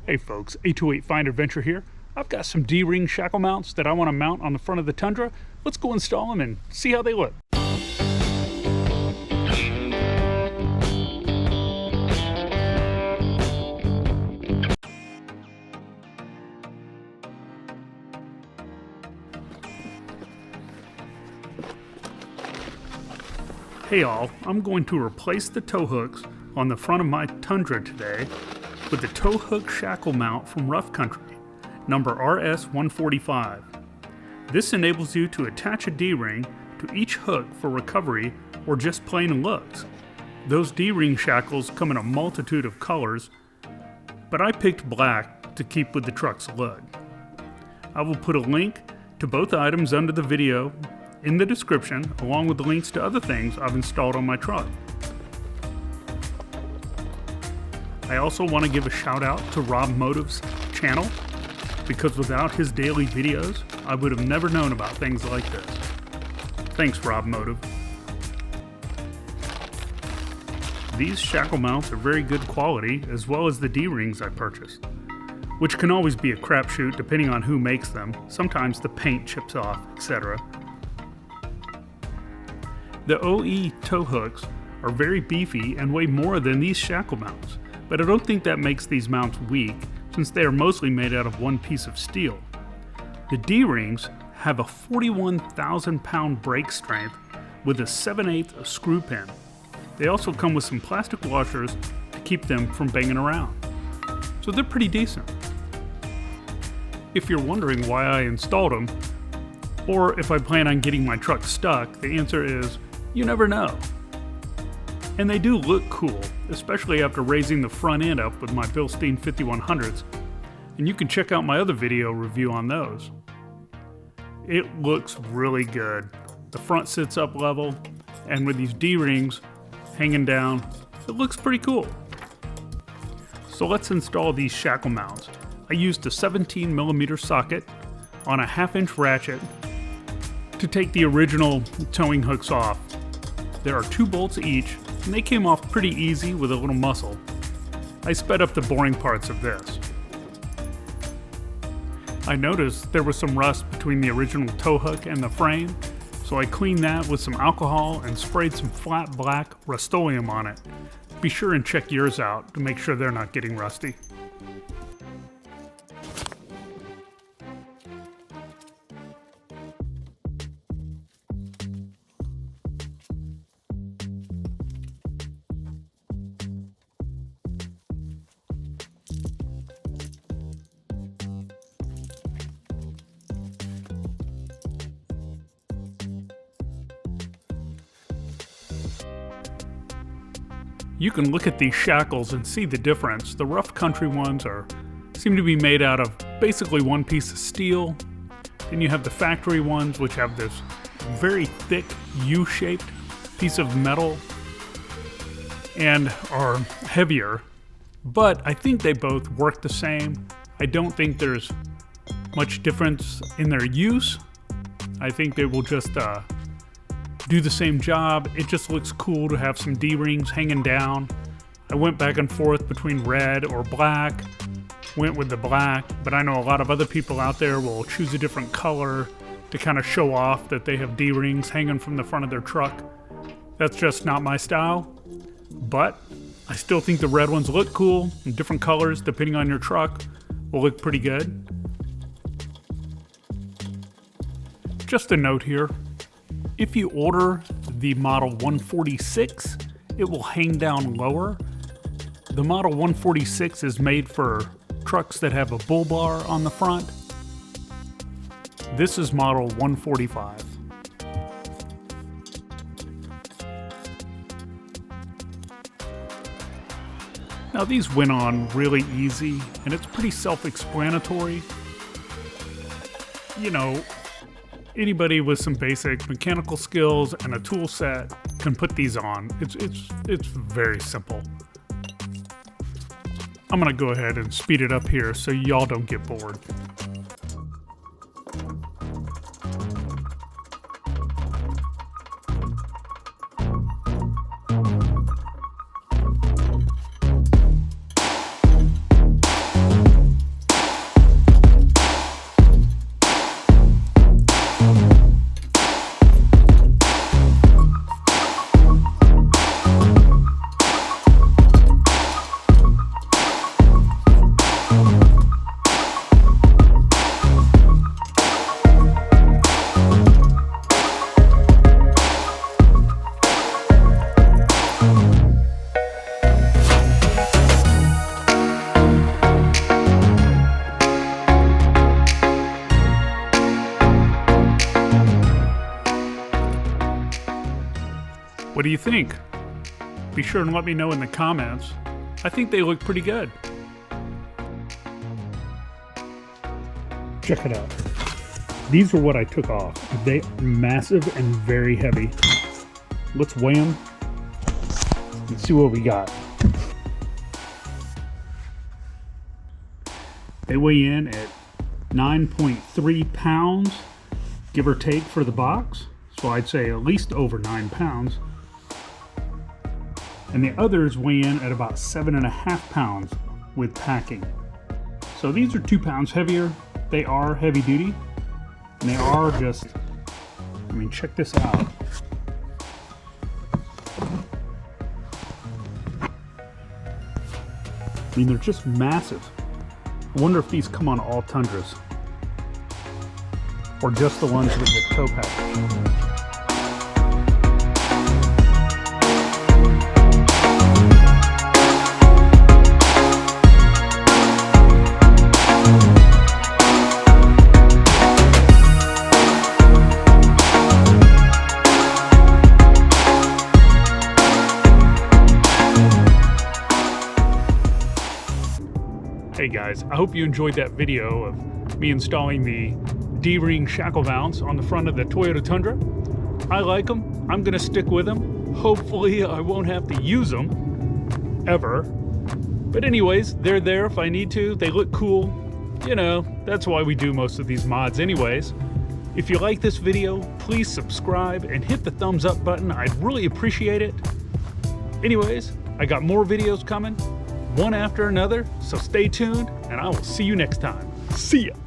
Hey folks, 828 Find Adventure here. I've got some D-ring shackle mounts that I want to mount on the front of the Tundra. Let's go install them and see how they look. Hey all, I'm going to replace the tow hooks on the front of my Tundra today with the tow hook shackle mount from Rough Country, number RS145. This enables you to attach a D-ring to each hook for recovery or just plain looks. Those D-ring shackles come in a multitude of colors, but I picked black to keep with the truck's look. I will put a link to both items under the video in the description, along with the links to other things I've installed on my truck. I also want to give a shout out to Rob Motive's channel, because without his daily videos, I would have never known about things like this. Thanks, Rob Motive. These shackle mounts are very good quality, as well as the D-rings I purchased, which can always be a crapshoot depending on who makes them. Sometimes the paint chips off, etc. The OE tow hooks are very beefy and weigh more than these shackle mounts, but I don't think that makes these mounts weak, since they are mostly made out of one piece of steel. The D-rings have a 41,000 pound brake strength with a 7/8 screw pin. They also come with some plastic washers to keep them from banging around, so they're pretty decent. If you're wondering why I installed them, or if I plan on getting my truck stuck, the answer is, you never know. And they do look cool, especially after raising the front end up with my Bilstein 5100s, and you can check out my other video review on those. It looks really good. The front sits up level, and with these D-rings hanging down, it looks pretty cool. So let's install these shackle mounts. I used a 17mm socket on a 1/2" ratchet to take the original towing hooks off. There are 2 bolts each, and they came off pretty easy with a little muscle. I sped up the boring parts of this. I noticed there was some rust between the original tow hook and the frame, so I cleaned that with some alcohol and sprayed some flat black Rust-Oleum on it. Be sure and check yours out to make sure they're not getting rusty. You can look at these shackles and see the difference. The Rough Country ones seem to be made out of basically one piece of steel. Then you have the factory ones, which have this very thick U-shaped piece of metal and are heavier. But I think they both work the same. I don't think there's much difference in their use. I think they will just do the same job. It just looks cool to have some D-rings hanging down. I went back and forth between red or black, went with the black, but I know a lot of other people out there will choose a different color to kind of show off that they have D-rings hanging from the front of their truck. That's just not my style, but I still think the red ones look cool, and different colors depending on your truck will look pretty good. Just a note here. If you order the model 146, it will hang down lower. The model 146 is made for trucks that have a bull bar on the front. This is model 145. Now these went on really easy, and it's pretty self-explanatory. You know, anybody with some basic mechanical skills and a tool set can put these on. It's very simple. I'm gonna go ahead and speed it up here so y'all don't get bored. What do you think? Be sure and let me know in the comments. I think they look pretty good. Check it out. These are what I took off. They are massive and very heavy. Let's weigh them and see what we got. They weigh in at 9.3 pounds, give or take, for the box. So I'd say at least over 9 pounds. And the others weigh in at about 7.5 pounds with packing. So these are 2 pounds heavier. They are heavy duty. And they are just, I mean, check this out. I mean, they're just massive. I wonder if these come on all Tundras. Or just the ones with the tow package. Hey guys, I hope you enjoyed that video of me installing the D-ring shackle mounts on the front of the Toyota Tundra. I like them. I'm going to stick with them. Hopefully I won't have to use them ever. But anyways, they're there if I need to. They look cool. You know, that's why we do most of these mods anyways. If you like this video, please subscribe and hit the thumbs up button. I'd really appreciate it. Anyways, I got more videos coming, one after another, so stay tuned, and I will see you next time. See ya!